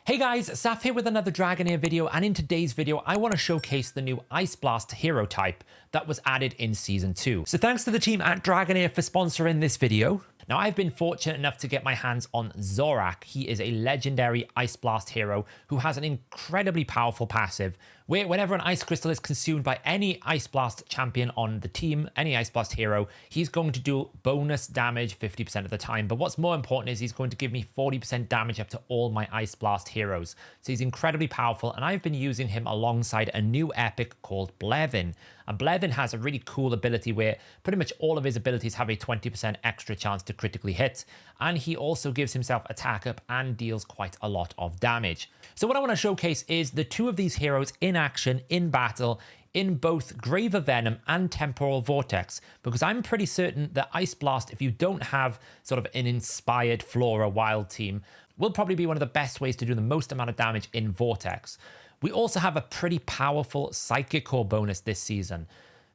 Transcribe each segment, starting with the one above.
Hey guys, Saf here with another Dragonheir video, and in today's video I want to showcase the new Ice Blast hero type that was added in Season 2. So thanks to the team at Dragonheir for sponsoring this video. Now I've been fortunate enough to get my hands on Zorak. He is a legendary Ice Blast hero who has an incredibly powerful passive where whenever an Ice Crystal is consumed by any Ice Blast champion on the team, any Ice Blast hero, he's going to do bonus damage 50% of the time. But what's more important is he's going to give me 40% damage up to all my Ice Blast heroes. So he's incredibly powerful, and I've been using him alongside a new epic called Blevin. And Blevin has a really cool ability where pretty much all of his abilities have a 20% extra chance to critically hit. And he also gives himself attack up and deals quite a lot of damage. So what I want to showcase is the two of these heroes in action, in battle, in both Grave of Venom and Temporal Vortex, because I'm pretty certain that Ice Blast, if you don't have sort of an inspired Flora wild team, will probably be one of the best ways to do the most amount of damage in Vortex. We also have a pretty powerful Psychic Core bonus this season.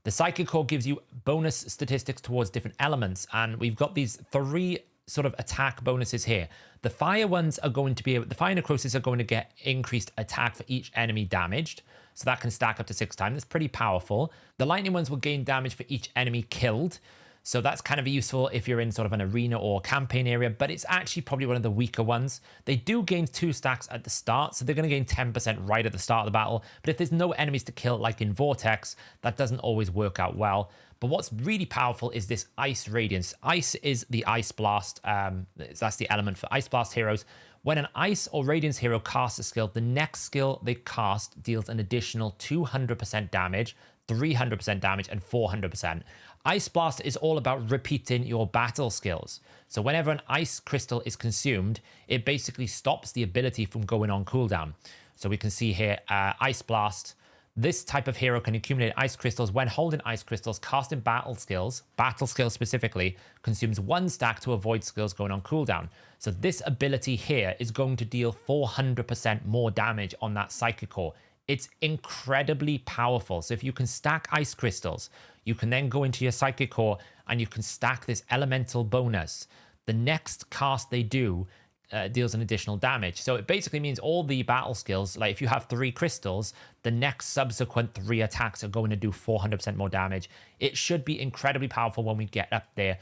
The Psychic Core gives you bonus statistics towards different elements, and we've got these three sort of attack bonuses here. The fire ones are going to be, the fire necrosis are going to get increased attack for each enemy damaged, so that can stack up to 6 times. That's pretty powerful. The lightning ones will gain damage for each enemy killed, so that's kind of useful if you're in sort of an arena or campaign area, but it's actually probably one of the weaker ones. They do gain 2 stacks at the start, so they're going to gain 10% right at the start of the battle. But if there's no enemies to kill, like in Vortex, that doesn't always work out well. But what's really powerful is this Ice Radiance. Ice is the Ice Blast. That's the element for Ice Blast heroes. When an Ice or Radiance hero casts a skill, the next skill they cast deals an additional 200% damage, 300% damage, and 400%. Ice Blast is all about repeating your battle skills. So whenever an ice crystal is consumed, it basically stops the ability from going on cooldown. So we can see here, Ice Blast. This type of hero can accumulate ice crystals when holding ice crystals, casting battle skills specifically, consumes 1 stack to avoid skills going on cooldown. So this ability here is going to deal 400% more damage on that Psychic Core. It's incredibly powerful. So if you can stack ice crystals, you can then go into your Psychic Core and you can stack this elemental bonus. The next cast they do deals an additional damage. So it basically means all the battle skills, like if you have 3 crystals, the next subsequent 3 attacks are going to do 400% more damage. It should be incredibly powerful when we get up there.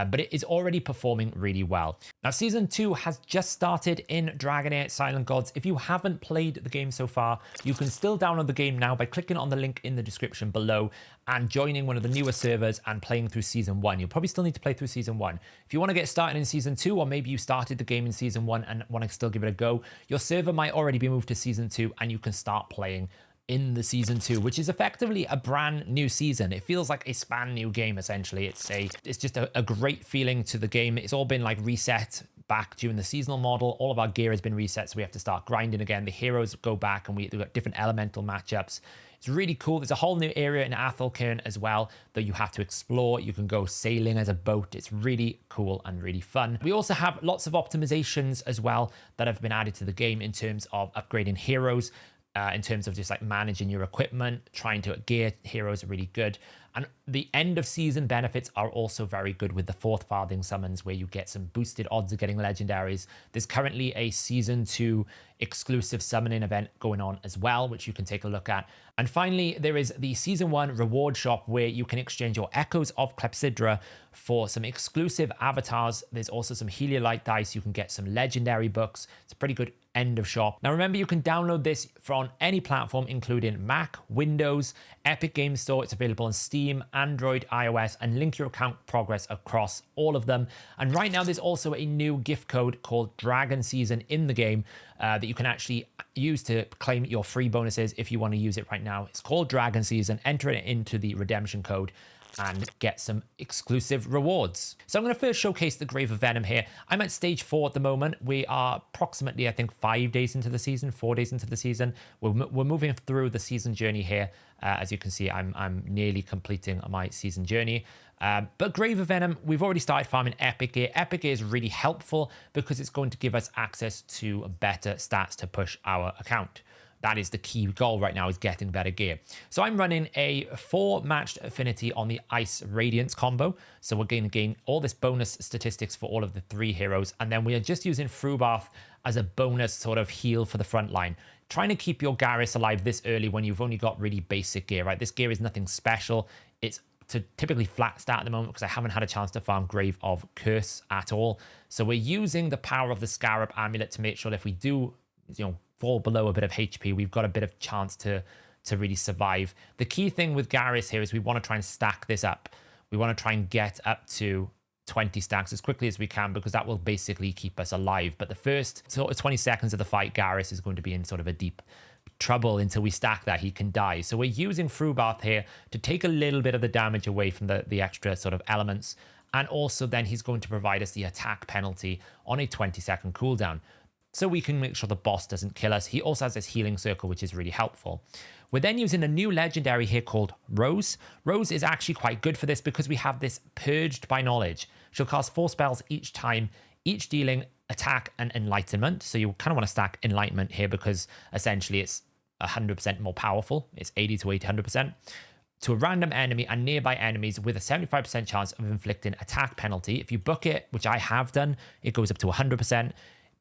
But it is already performing really well. Now, Season 2 has just started in Dragonheir Silent Gods. If you haven't played the game so far, you can still download the game now by clicking on the link in the description below and joining one of the newer servers and playing through Season 1. You'll probably still need to play through Season 1. If you want to get started in Season 2, or maybe you started the game in Season 1 and want to still give it a go, your server might already be moved to Season 2 and you can start playing in the Season 2, which is effectively a brand new season. It feels like a span new game, essentially. It's just a great feeling to the game. It's all been like reset back during the seasonal model. All of our gear has been reset, so we have to start grinding again. The heroes go back and we've got different elemental matchups. It's really cool. There's a whole new area in Athelcairn as well that you have to explore. You can go sailing as a boat. It's really cool and really fun. We also have lots of optimizations as well that have been added to the game in terms of upgrading heroes. In terms of just like managing your equipment, trying to gear heroes are really good. And the end of season benefits are also very good with the 4th Farthing summons, where you get some boosted odds of getting legendaries. There's currently a Season 2 exclusive summoning event going on as well, which you can take a look at. And finally, there is the Season 1 reward shop where you can exchange your Echoes of Clepsydra for some exclusive avatars. There's also some Heliolite dice. You can get some legendary books. It's a pretty good end of shop. Now remember, you can download this from any platform, including Mac, Windows, Epic Games Store. It's available on Steam, Android, iOS, and link your account progress across all of them. And right now there's also a new gift code called Dragon Season in the game that you can actually use to claim your free bonuses if you want to use it right now. It's called Dragon Season. Enter it into the redemption code and get some exclusive rewards. So I'm going to first showcase the Grave of Venom here. I'm at stage 4 at the moment. We are approximately, I think, 5 days into the season, 4 days into the season. We're moving through the season journey here. As you can see, I'm nearly completing my season journey. But Grave of Venom, we've already started farming Epic Gear. Epic Gear is really helpful because it's going to give us access to better stats to push our account. That is the key goal right now, is getting better gear. So I'm running a 4 matched affinity on the Ice Radiance combo. So we're going to gain all this bonus statistics for all of the 3 heroes. And then we are just using Frubath as a bonus sort of heal for the front line. Trying to keep your Garrus alive this early when you've only got really basic gear, right? This gear is nothing special. It's to typically flat stat at the moment because I haven't had a chance to farm Grave of Curse at all. So we're using the power of the Scarab Amulet to make sure that if we do, fall below a bit of HP, we've got a bit of chance to really survive. The key thing with Garrus here is we want to try and stack this up. We want to try and get up to 20 stacks as quickly as we can because that will basically keep us alive. But the first sort of 20 seconds of the fight, Garrus is going to be in sort of a deep trouble until we stack that. He can die. So we're using Frubath here to take a little bit of the damage away from the extra sort of elements. And also then he's going to provide us the attack penalty on a 20-second cooldown, so we can make sure the boss doesn't kill us. He also has this healing circle, which is really helpful. We're then using a new legendary here called Rose. Rose is actually quite good for this because we have this Purged by Knowledge. She'll cast 4 spells each time, each dealing attack and enlightenment. So you kind of want to stack enlightenment here because essentially it's 100% more powerful. It's 80 to 100%. To a random enemy and nearby enemies with a 75% chance of inflicting attack penalty. If you book it, which I have done, it goes up to 100%.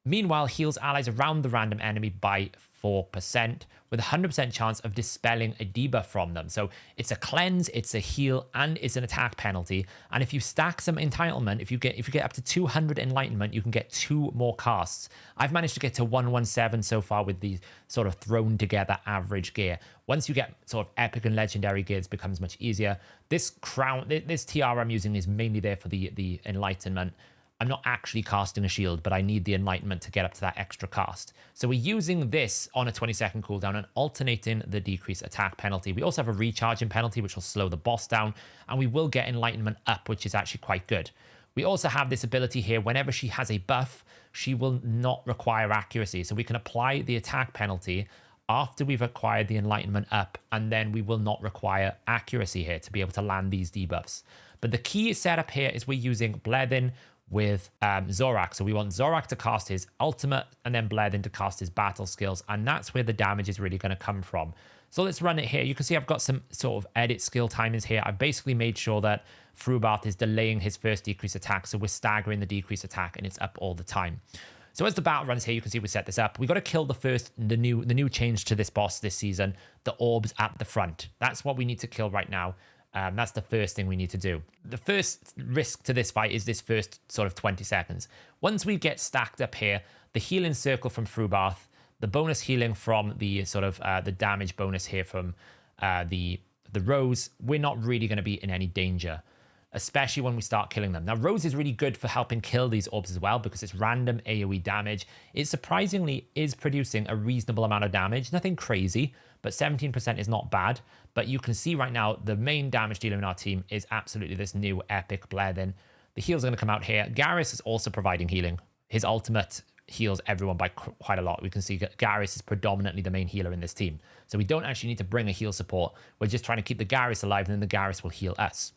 Meanwhile, heals allies around the random enemy by 4% with a 100% chance of dispelling a debuff from them. So it's a cleanse, it's a heal, and it's an attack penalty. And if you stack some entitlement, if you get up to 200 enlightenment, you can get 2 more casts. I've managed to get to 117 so far with the sort of thrown together average gear. Once you get sort of epic and legendary gears, it becomes much easier. This crown, this tiara I'm using is mainly there for the enlightenment. I'm not actually casting a shield, but I need the enlightenment to get up to that extra cast. So we're using this on a 20-second cooldown and alternating the decreased attack penalty. We also have a recharging penalty, which will slow the boss down, and we will get enlightenment up, which is actually quite good. We also have this ability here, whenever she has a buff, she will not require accuracy. So we can apply the attack penalty after we've acquired the enlightenment up, and then we will not require accuracy here to be able to land these debuffs. But the key setup here is we're using Blethyn with Zorak. So we want Zorak to cast his ultimate and then Blethyn to cast his battle skills. And that's where the damage is really going to come from. So let's run it here. You can see I've got some sort of edit skill timings here. I've basically made sure that Frubath is delaying his first decrease attack. So we're staggering the decrease attack and it's up all the time. So as the battle runs here, you can see we set this up. We got to kill the new change to this boss this season, the orbs at the front. That's what we need to kill right now. That's the first thing we need to do. The first risk to this fight is this first sort of 20 seconds. Once we get stacked up here, the healing circle from Frubath, the bonus healing from the sort of the damage bonus here from the Rose, we're not really going to be in any danger, especially when we start killing them. Now, Rose is really good for helping kill these orbs as well because it's random AoE damage. It surprisingly is producing a reasonable amount of damage. Nothing crazy, but 17% is not bad. But you can see right now, the main damage dealer in our team is absolutely this new epic Blethyn. The heals are going to come out here. Garrus is also providing healing. His ultimate heals everyone by quite a lot. We can see Garrus is predominantly the main healer in this team. So we don't actually need to bring a heal support. We're just trying to keep the Garrus alive, and then the Garrus will heal us.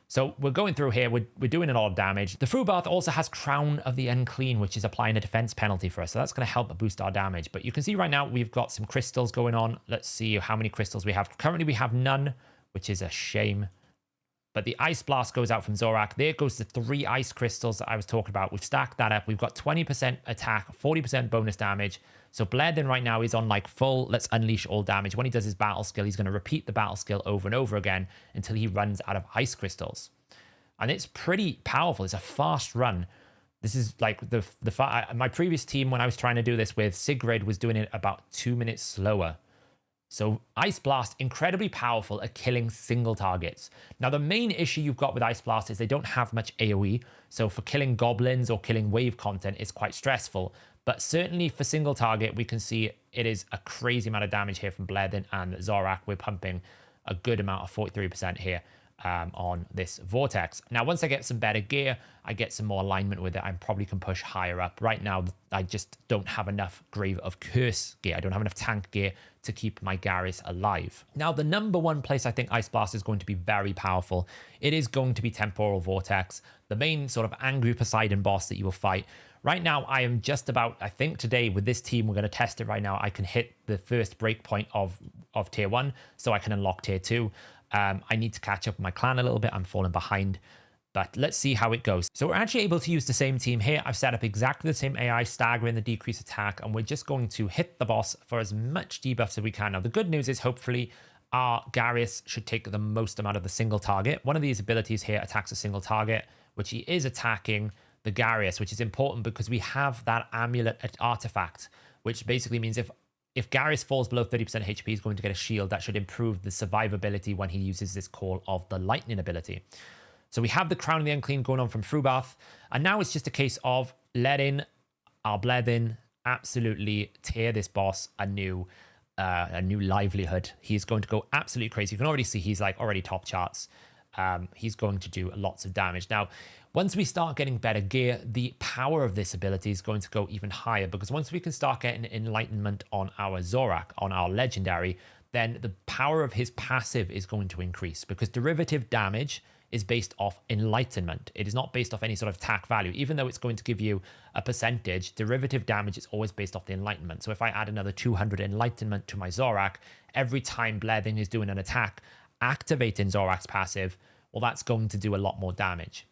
So we're going through here. We're doing a lot of damage. The Frubath also has Crown of the Unclean, which is applying a defense penalty for us. So that's going to help boost our damage. But you can see right now we've got some crystals going on. Let's see how many crystals we have. Currently we have none, which is a shame. But the Ice Blast goes out from Zorak. There goes the 3 ice crystals that I was talking about. We've stacked that up. We've got 20% attack, 40% bonus damage. So Blethyn right now is on like full, let's unleash all damage. When he does his battle skill, he's going to repeat the battle skill over and over again until he runs out of ice crystals. And it's pretty powerful. It's a fast run. This is like my previous team, when I was trying to do this with Sigrid, was doing it about 2 minutes slower. So Ice Blast, incredibly powerful at killing single targets. Now, the main issue you've got with Ice Blast is they don't have much AoE. So for killing goblins or killing wave content, it's quite stressful. But certainly for single target, we can see it is a crazy amount of damage here from Blethyn and Zorak. We're pumping a good amount of 43% here on this Vortex. Now, once I get some better gear, I get some more alignment with it, I probably can push higher up. Right now, I just don't have enough Grave of Curse gear. I don't have enough tank gear to keep my Garrus alive. Now, the number one place I think Ice Blast is going to be very powerful, it is going to be Temporal Vortex, the main sort of angry Poseidon boss that you will fight. Right now, I am just about, I think today with this team, we're going to test it right now. I can hit the first breakpoint of tier 1, so I can unlock tier 2. I need to catch up with my clan a little bit. I'm falling behind. But let's see how it goes. So we're actually able to use the same team here. I've set up exactly the same AI, staggering the decrease attack, and we're just going to hit the boss for as much debuffs as we can. Now, the good news is hopefully our Garius should take the most amount of the single target. One of these abilities here attacks a single target, which he is attacking the Garius, which is important because we have that amulet artifact, which basically means if Garius falls below 30% HP, he's going to get a shield that should improve the survivability when he uses this Call of the Lightning ability. So we have the Crown of the Unclean going on from Frubath, and now it's just a case of letting our Blethyn absolutely tear this boss a new livelihood. He's going to go absolutely crazy. You can already see he's like already top charts. He's going to do lots of damage. Now, once we start getting better gear, the power of this ability is going to go even higher, because once we can start getting enlightenment on our Zorak, on our legendary, then the power of his passive is going to increase, because derivative damage is based off enlightenment. It is not based off any sort of attack value. Even though it's going to give you a percentage, derivative damage is always based off the enlightenment. So if I add another 200 enlightenment to my Zorak, every time Blethyn is doing an attack, activating Zorak's passive, well, that's going to do a lot more damage.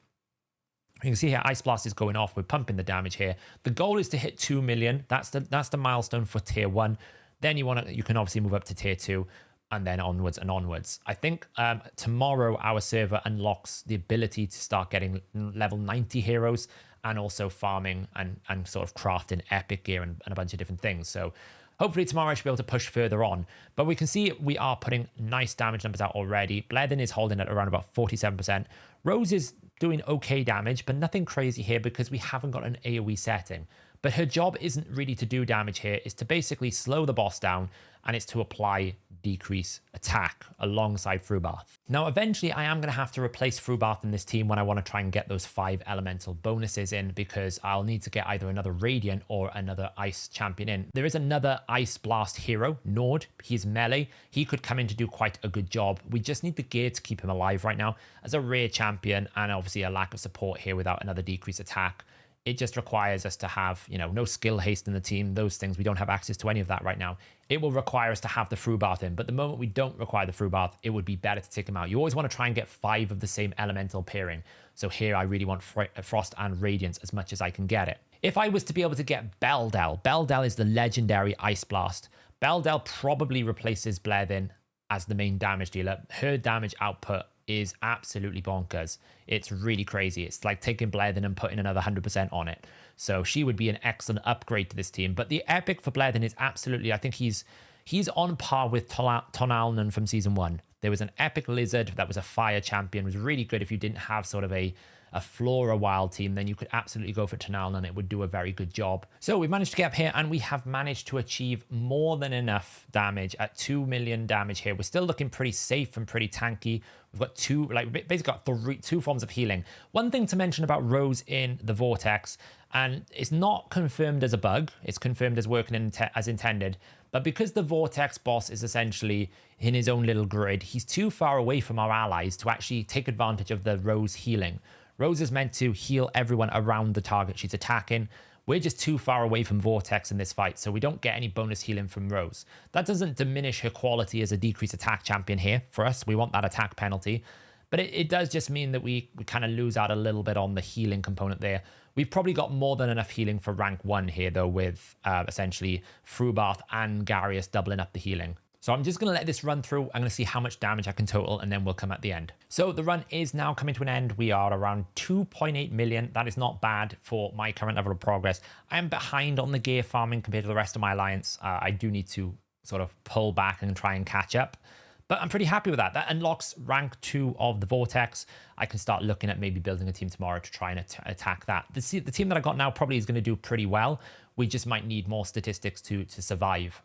You can see here, Ice Blast is going off. We're pumping the damage here. The goal is to hit 2 million. That's the milestone for tier 1. Then you can obviously move up to tier 2. And then onwards and onwards. I think tomorrow our server unlocks the ability to start getting level 90 heroes, and also farming and sort of crafting epic gear and a bunch of different things. So hopefully tomorrow I should be able to push further on. But we can see we are putting nice damage numbers out already. Blethyn is holding at around about 47%. Rose is doing okay damage, but nothing crazy here because we haven't got an AoE setting. But her job isn't really to do damage here. It's to basically slow the boss down, and it's to apply decrease attack alongside Frubath. Now, eventually I am going to have to replace Frubath in this team when I want to try and get those 5 elemental bonuses in, because I'll need to get either another Radiant or another Ice champion in. There is another Ice Blast hero, Nord. He's melee. He could come in to do quite a good job. We just need the gear to keep him alive right now as a rare champion, and obviously a lack of support here without another decrease attack. It just requires us to have, no skill haste in the team, those things. We don't have access to any of that right now. It will require us to have the Frubath in, but the moment we don't require the Frubath, it would be better to take him out. You always want to try and get 5 of the same elemental pairing. So here I really want Frost and Radiance as much as I can get it. If I was to be able to get Beldel is the legendary Ice Blast. Beldel probably replaces Blethyn as the main damage dealer. Her damage output is absolutely bonkers. It's really crazy. It's like taking Blethyn and putting another 100% on it. So she would be an excellent upgrade to this team. But the epic for Blethyn is absolutely, I think he's on par with Tonalnan from season 1. There was an epic lizard that was a fire champion. It was really good if you didn't have sort of a Flora wild team, then you could absolutely go for Tonalnan and it would do a very good job. So we managed to get up here, and we have managed to achieve more than enough damage at 2 million damage here. We're still looking pretty safe and pretty tanky. We've got two forms of healing. One thing to mention about Rose in the Vortex, and it's not confirmed as a bug, it's confirmed as working as intended, but because the Vortex boss is essentially in his own little grid, he's too far away from our allies to actually take advantage of the Rose healing. Rose is meant to heal everyone around the target she's attacking. We're just too far away from Vortex in this fight, so we don't get any bonus healing from Rose. That doesn't diminish her quality as a decreased attack champion here for us. We want that attack penalty. But it does just mean that we kind of lose out a little bit on the healing component there. We've probably got more than enough healing for rank 1 here, though, with essentially Frubath and Garius doubling up the healing. So I'm just going to let this run through. I'm going to see how much damage I can total, and then we'll come at the end. So the run is now coming to an end. We are around 2.8 million. That is not bad for my current level of progress. I am behind on the gear farming compared to the rest of my alliance. I do need to sort of pull back and try and catch up. But I'm pretty happy with that. That unlocks rank 2 of the Vortex. I can start looking at maybe building a team tomorrow to try and attack that. The team that I got now probably is going to do pretty well. We just might need more statistics to survive,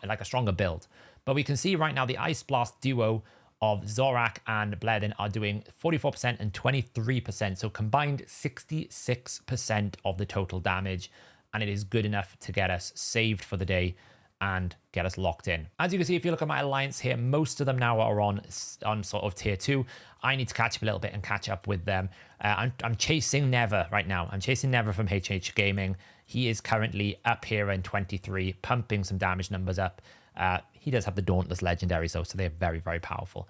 like a stronger build. But we can see right now the Ice Blast duo of Zorak and Blethyn are doing 44% and 23%. So combined 66% of the total damage. And it is good enough to get us saved for the day and get us locked in. As you can see, if you look at my alliance here, most of them now are on sort of tier 2. I need to catch up a little bit and catch up with them. I'm chasing Never right now. I'm chasing Never from HH Gaming. he is currently up here in 23, pumping some damage numbers up. He does have the Dauntless legendaries though, so they're very, very powerful,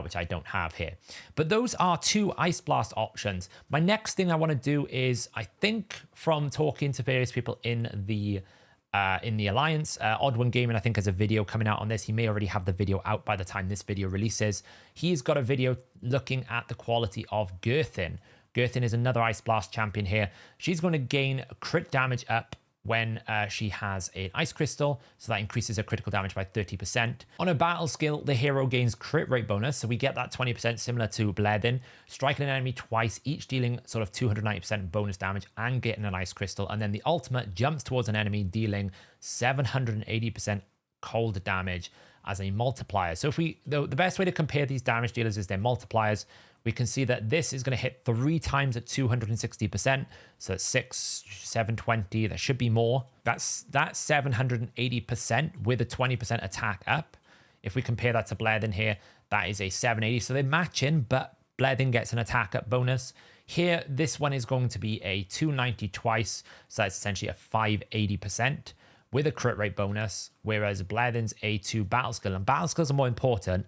which I don't have here. But those are 2 Ice Blast options. My next thing I want to do is, I think from talking to various people in the Alliance, Odd One Gaming I think has a video coming out on this. He may already have the video out by the time this video releases. He's got a video looking at the quality of Girin. Girin is another Ice Blast champion here. She's going to gain crit damage up when she has an Ice Crystal, so that increases her critical damage by 30%. On a battle skill, the hero gains crit rate bonus, so we get that 20% similar to Bledin, striking an enemy twice, each dealing sort of 290% bonus damage and getting an Ice Crystal, and then the ultimate jumps towards an enemy, dealing 780% cold damage as a multiplier. So if the best way to compare these damage dealers is their multipliers. We can see that this is going to hit 3 times at 260%. So it's 6, 720. There should be more. That's 780% with a 20% attack up. If we compare that to Bledin here, that is a 780. So they're matching, but Bledin gets an attack up bonus. Here, this one is going to be a 290 twice. So that's essentially a 580% with a crit rate bonus. Whereas Bledin's A2 battle skill, and battle skills are more important,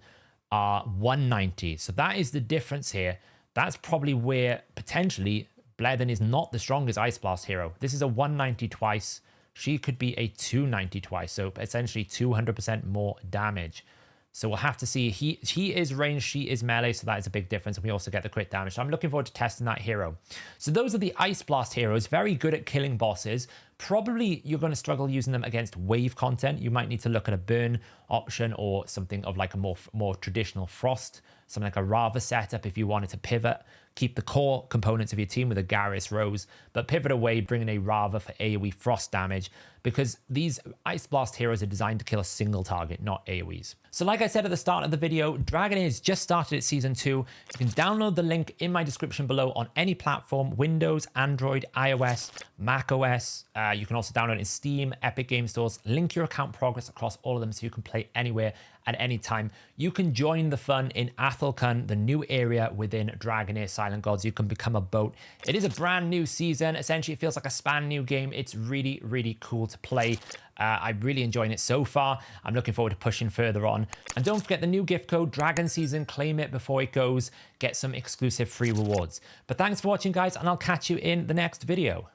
are 190. So that is the difference here. That's probably where potentially Bledin is not the strongest Ice Blast hero. This is a 190 twice. She could be a 290 twice. So essentially 200% more damage. So we'll have to see. He is ranged, she is melee, so that is a big difference. And we also get the crit damage. So I'm looking forward to testing that hero. So those are the Ice Blast heroes. Very good at killing bosses. Probably you're going to struggle using them against wave content. You might need to look at a burn option or something of like a more traditional frost, something like a Rava setup if you wanted to pivot. Keep the core components of your team with a Garrus Rose, but pivot away, bring in a Rava for AoE frost damage, because these Ice Blast heroes are designed to kill a single target, not AoEs. So like I said at the start of the video, Dragonheir has just started its Season 2. You can download the link in my description below on any platform, Windows, Android, iOS, Mac OS. You can also download it in Steam, Epic Game Stores. Link your account progress across all of them so you can play anywhere at any time. You can join the fun in Athelcon, the new area within Dragonheir Silent Gods. You can become a boat. It is a brand new season. Essentially, it feels like a span new game. It's really, really cool to play. I'm really enjoying it so far. I'm looking forward to pushing further on. And don't forget the new gift code, Dragon Season. Claim it before it goes. Get some exclusive free rewards. But thanks for watching, guys, and I'll catch you in the next video.